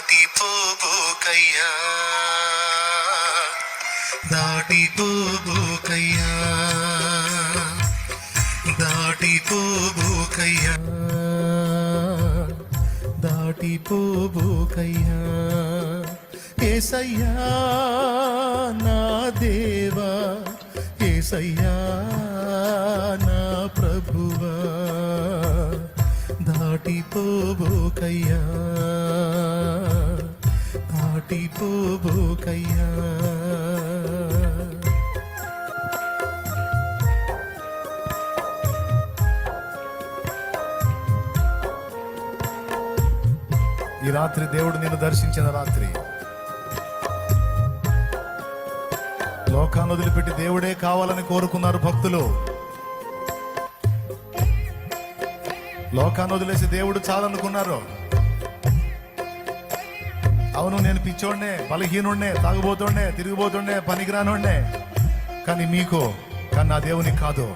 దాటిపోబోకయ్యా, దాటిపోబోకయ్యా, దాటిపోబోకయ్యా, దాటిపోబోకయ్యా. యేసయ్యా నా దేవా, యేసయ్యా నా ప్రభువా, దాటిపోబోకయ్యా, దాటిపోబోకయ్యా. ఈ రాత్రి దేవుడు నిన్ను దర్శించిన రాత్రి. లోకాన్ని వదిలిపెట్టి దేవుడే కావాలని కోరుకున్నారు భక్తులు. లోకాన్ని వదిలేసి దేవుడు చాలనుకున్నారు. అవును, నేను పిచ్చోడ్నే, బలహీనుడినే, తాగుబోతుండే, తిరిగిపోతుండే, పనికిరానుండే, కానీ నా దేవునికి కాదు.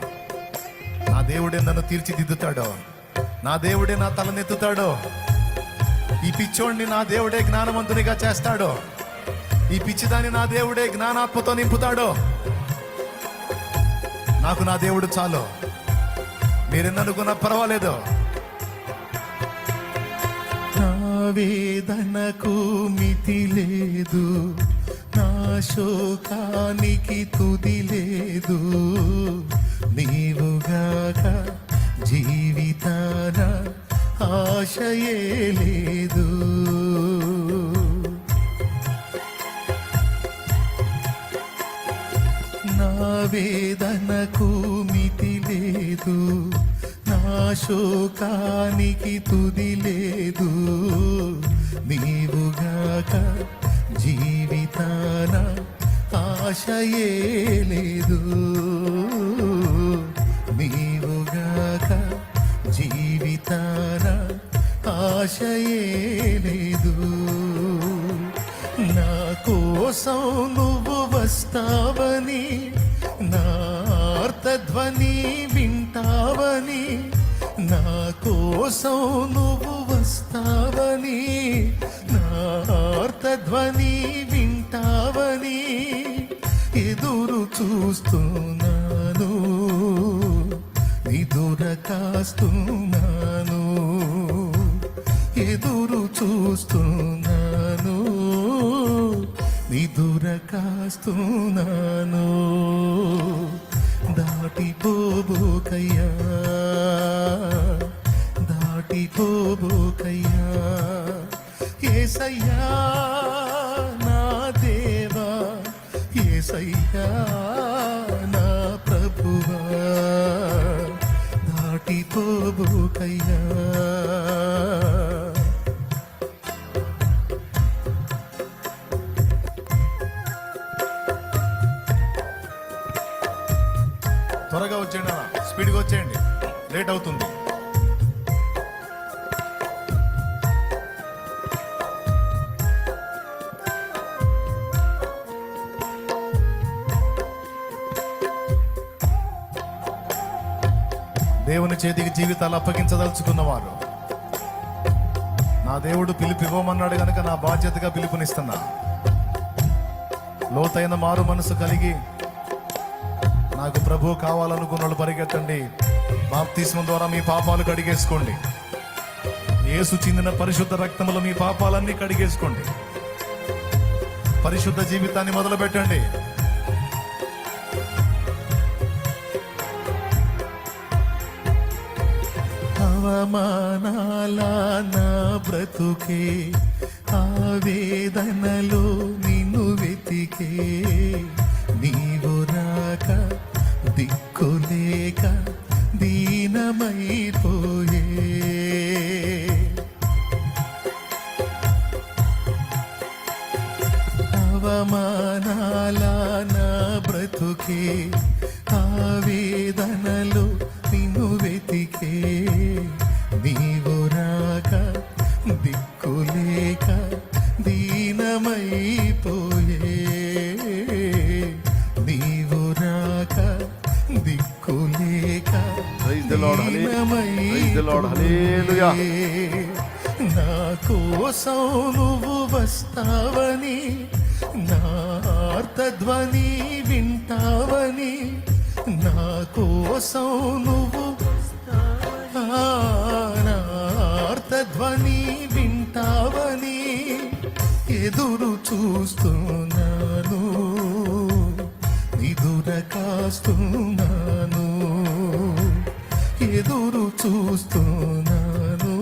నా దేవుడే నన్ను తీర్చిదిద్దుతాడు, నా దేవుడే నా తలనెత్తుతాడు. ఈ పిచ్చోడిని నా దేవుడే జ్ఞానవంతునిగా చేస్తాడు, ఈ పిచ్చిదాన్ని నా దేవుడే జ్ఞానాత్మతో నింపుతాడు. నాకు నా దేవుడు చాలు, మీరెన్ననుకున్నా పర్వాలేదు. నా వేదనకు మితి లేదు, నా శోకానికి తుది లేదు, నీవుగాక జీవితాన ఆశయే లేదు. నా వేదనకు మితి లేదు, నా శోకానికి తుది లేదు, నీవుగాక జీవితాన ఆశయే లేదు, నీవుగాక జీవితాన ఆశయే లేదు. నా కోసం నువ్వు వస్తావని, నా ఆర్తధ్వని వింటావని, నా కోసం నువ్వు వస్తావని, నా ఆర్తధ్వని వింటావని ఎదురు చూస్తున్నాను, నిదుర కాస్తున్నాను, ఎదురు చూస్తున్నాను, నిదుర కాస్తున్నాను. దాటిపోబోకయ్యా, దాటిపోబోకయ్యా. యేసయ్యా నా దేవా, యేసయ్యా నా ప్రభువా, దాటిపోబోకయ్యా. త్వరగా వచ్చేయండి, స్పీడ్గా వచ్చేయండి, లేట్ అవుతుంది. దేవుని చేతికి జీవితాలు అప్పగించదలుచుకున్నవారు, నా దేవుడు పిలుపు ఇవ్వమన్నాడు కనుక నా బాధ్యతగా పిలుపునిస్తున్నా. లోతైన మారు మనసు కలిగి నాకు ప్రభు కావాలనుకున్న వాళ్ళు పరిగెత్తండి. బాప్తిస్మం ద్వారా మీ పాపాలు కడిగేసుకోండి. యేసు చిందిన పరిశుద్ధ రక్తములో మీ పాపాలన్నీ కడిగేసుకోండి. పరిశుద్ధ జీవితాన్ని మొదలు పెట్టండి. అవమానాల నా బ్రతుకే, ఆవేదనలో నిన్ను వెతికే, నీవు రాక దిక్కులేక దీనమైపోయే. అవమానాల నా బ్రతుకే, ఆవేదనలో నిన్ను వెతికే, నీవు రాక దిక్కులేక దీనమైపోయే, నీవు రాక దిక్కులేక Praise the Lord. Hallelujah. నా కోసం నువ్వు వస్తావని, నా ఆర్తధ్వని వింటావని, నా కోసం నువ్వు నా ఆర్తధ్వని వింటావని ఎదురు చూస్తున్నాను, నిదుర కాస్తున్నాను, ఎదురు చూస్తున్నాను,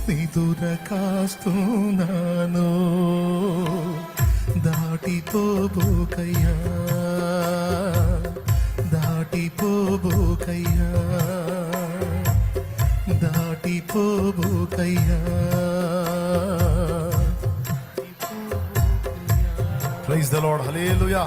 నిదుర కాస్తున్నాను. దాటిపోబోకయ్యా, దాటిపోబోకయ్యా, దాటిపోబోకయ్యా. Praise the lord, hallelujah.